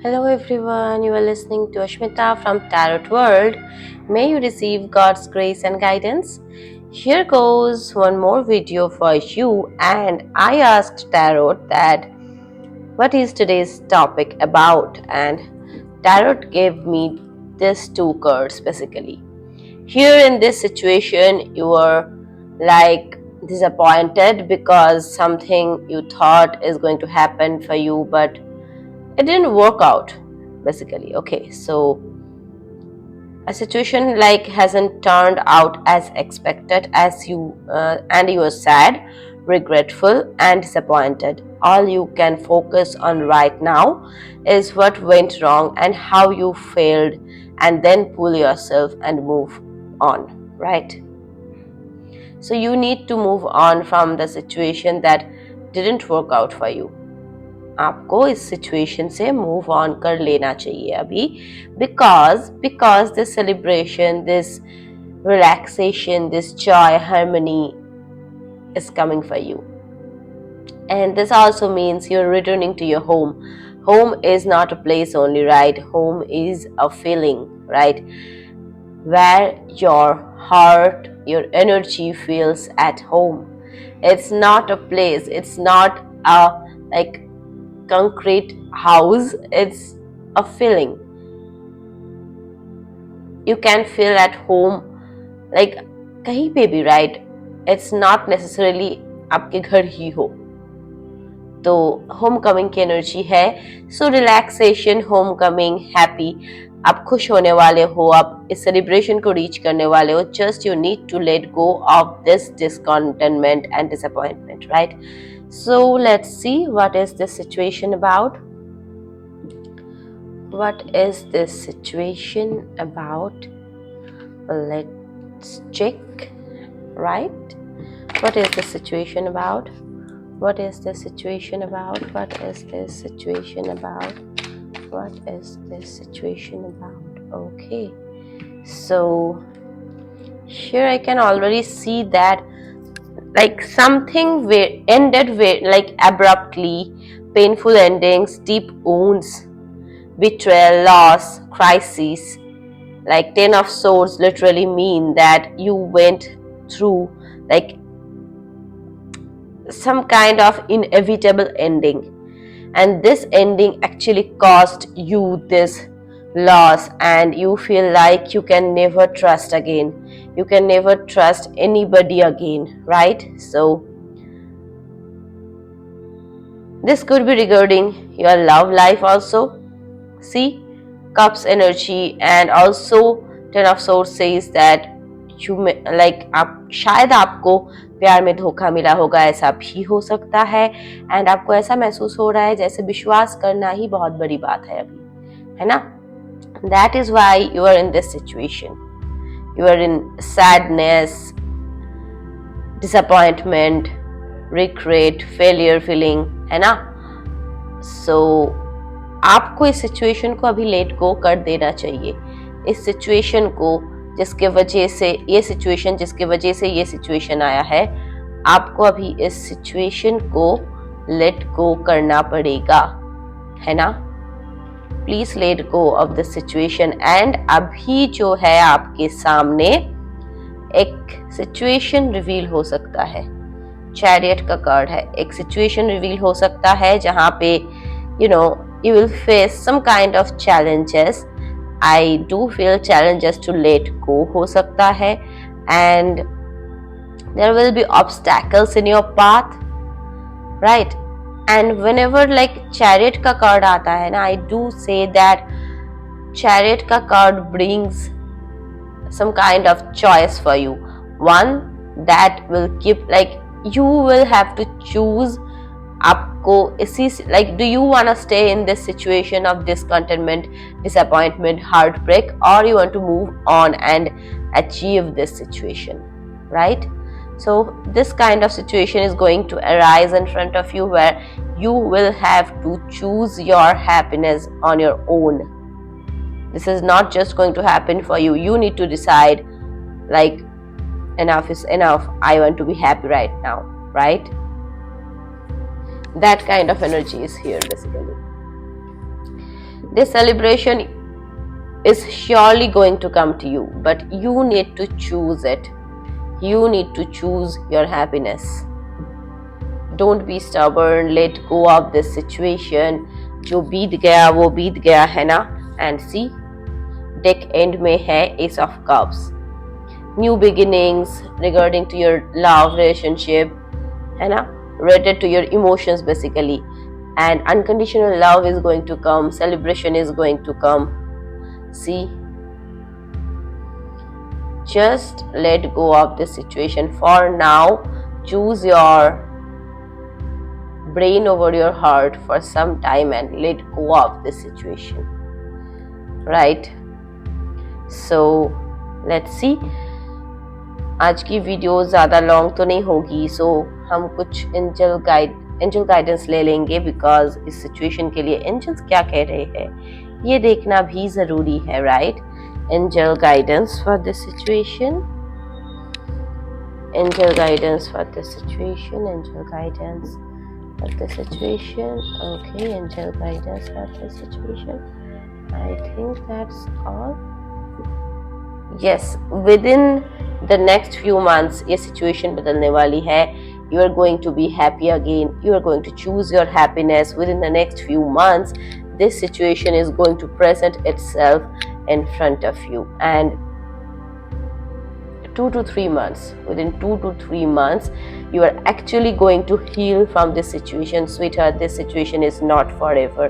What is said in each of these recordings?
Hello everyone, you are listening to Ashmita from Tarot World. May you receive God's grace and guidance. Here goes one more video for you, and I asked Tarot that what is today's topic about, and Tarot gave me these two cards basically. Here in this situation, you are like disappointed because something you thought is going to happen for you, but it didn't work out basically. Okay, so a situation like hasn't turned out as expected as you and you are sad, regretful and disappointed. All you can focus on right now is what went wrong and how you failed, and then pull yourself and move on, right? So you need to move on from the situation that didn't work out for you. आपको इस situation से move on कर लेना चाहिए अभी, because this celebration, this relaxation, this joy, harmony is coming for you. And this also means you're returning to your home. Home is not a place only, right? Home is a feeling, right? Where your heart, your energy feels at home. It's not a place, it's not a like concrete house, it's a feeling. You can feel at home like kahin pe bhi, right? It's not necessarily आपके घर ही हो. तो home coming की energy है. So relaxation, home coming, happy, आप खुश होने वाले हो, आप इस सेलिब्रेशन को रीच करने वाले हो. Just you need to let go of this discontentment and disappointment, right? So let's see what is this situation about. What is this situation about? Let's check, right? What is this situation about? What is this situation about? What is this situation about? What is this situation about? Okay, so here I can already see that like something ended like abruptly, painful endings, deep wounds, betrayal, loss, crises. Like 10 of Swords literally mean that you went through like some kind of inevitable ending, and this ending actually caused you this loss, and you feel like you can never trust again. You can never trust anybody again, right? So this could be regarding your love life also. See, Cups energy, and also 10 of Swords says that you may, like आप शायद आपको प्यार में धोखा मिला होगा, ऐसा भी हो सकता है. एंड आपको ऐसा महसूस हो रहा है जैसे विश्वास करना ही बहुत बड़ी बात है अभी, है ना? That is why you are in this situation. You are in sadness, disappointment, regret, failure feeling, है ना? So आपको इस सिचुएशन को अभी लेट गो कर देना चाहिए. इस सिचुएशन को जिसके वजह से ये सिचुएशन आया है, आपको अभी इस सिचुएशन को लेट गो करना पड़ेगा, है ना? Please let go of the situation. And अभी जो है आपके सामने एक सिचुएशन रिवील हो सकता है. चैरियट का कार्ड है. एक सिचुएशन रिवील हो सकता है जहां पे you will face some kind of challenges. I do feel challenges to let go हो सकता है, and there will be obstacles in your path, right? And whenever like chariot का कार्ड आता है ना, I do say that chariot का card brings some kind of choice for you. One that will keep like you will have to choose. आपको इसी like do you want to stay in this situation of discontentment, disappointment, heartbreak, or you want to move on and achieve this situation, right? So this kind of situation is going to arise in front of you, where you will have to choose your happiness on your own. This is not just going to happen for you. You need to decide like enough is enough. I want to be happy right now, right? That kind of energy is here basically. This celebration is surely going to come to you, but you need to choose it. You need to choose your happiness. Don't be stubborn. Let go of this situation. जो बीत गया वो बीत गया है ना. And see, deck end में है Ace of Cups. New beginnings regarding to your love relationship, है ना, related to your emotions basically. And unconditional love is going to come. Celebration is going to come. See, just let go of this situation for now. Choose your brain over your heart for some time and let go of this situation, right? So let's see. आज की video ज़्यादा long तो नहीं होगी, सो हम कुछ angel guidance ले लेंगे, बिकॉज इस सिचुएशन के लिए एंजल्स क्या कह रहे हैं ये देखना भी ज़रूरी है, right? Angel guidance for this situation, angel guidance for this situation, angel guidance for the situation. Okay, angel guidance for the situation. I think that's all. Yes, within the next few months ये situation बदलने वाली है. You are going to be happy again. You are going to choose your happiness. Within the next few months, this situation is going to present itself in front of you. And 2 to 3 months, within 2 to 3 months, you are actually going to heal from this situation. Sweetheart, this situation is not forever.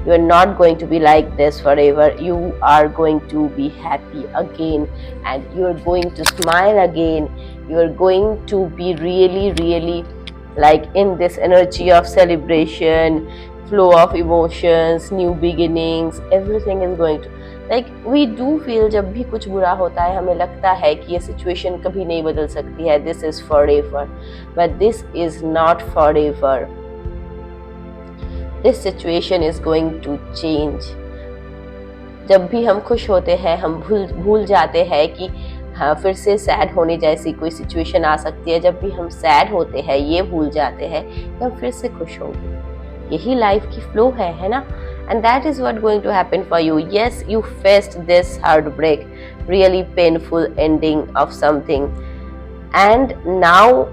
You are not going to be like this forever. You are going to be happy again, and you are going to smile again. You are going to be really like in this energy of celebration, flow of emotions, new beginnings. Everything is going to, like, we do feel, जब भी कुछ बुरा होता है हमें लगता है कि ये सिचुएशन कभी नहीं बदल सकती है. This is forever, but this is not forever. This situation is going to change. जब भी हम खुश होते हैं हम भूल जाते हैं कि हाँ फिर से सैड होने जैसी कोई सिचुएशन आ सकती है. जब भी हम सैड होते हैं ये भूल जाते हैं कि हम फिर से खुश होंगे. यही लाइफ की फ्लो है ना? And that is what going to happen for you. Yes, you faced this heartbreak, really painful ending of something, and now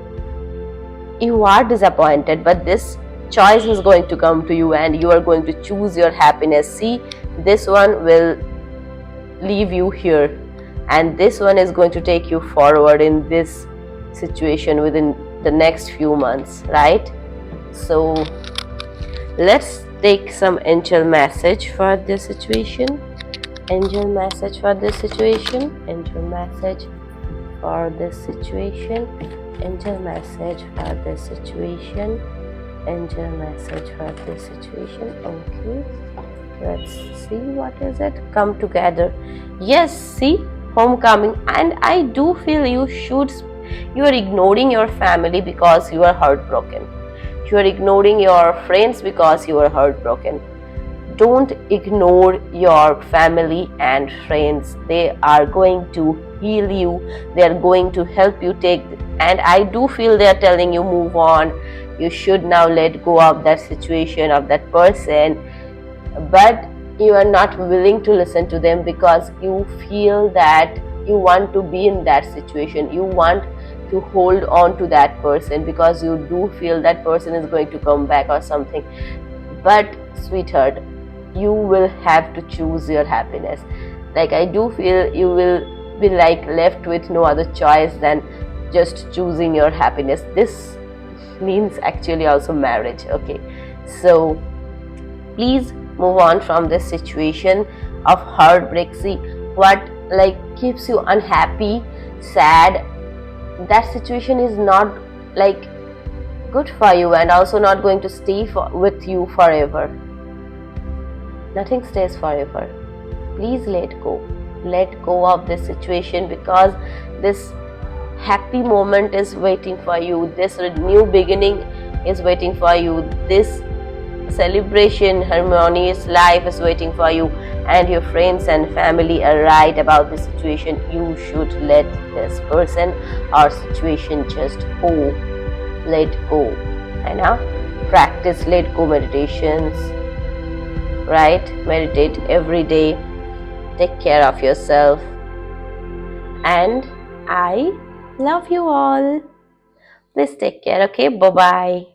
you are disappointed, but this choice is going to come to you and you are going to choose your happiness. See, this one will leave you here and this one is going to take you forward in this situation within the next few months, right? So let's take some angel message for this situation. Angel message for this situation. Angel message for this situation. Angel message for this situation. Angel message for this situation. Okay, let's see what is it. Come together. Yes, see, homecoming. And I do feel you are ignoring your family because you are heartbroken. You are ignoring your friends because you are heartbroken. Don't ignore your family and friends. They are going to heal you. They are going to help you take, and I do feel they are telling you move on. You should now let go of that situation, of that person. But you are not willing to listen to them because you feel that you want to be in that situation. You want to hold on to that person because you do feel that person is going to come back or something. But sweetheart, you will have to choose your happiness. Like, I do feel you will be like left with no other choice than just choosing your happiness. This means actually also marriage. Okay, so please move on from this situation of heartbreak. See what like keeps you unhappy, sad. That situation is not like good for you and also not going to stay with you forever. Nothing stays forever. Please let go of this situation because this happy moment is waiting for you. This new beginning is waiting for you. This celebration, harmonious life is waiting for you, and your friends and family are right about the situation. You should let this person or situation just go. Let go. And now practice let go meditations. right? Meditate every day. Take care of yourself. And I love you all. Please take care, okay? Bye bye.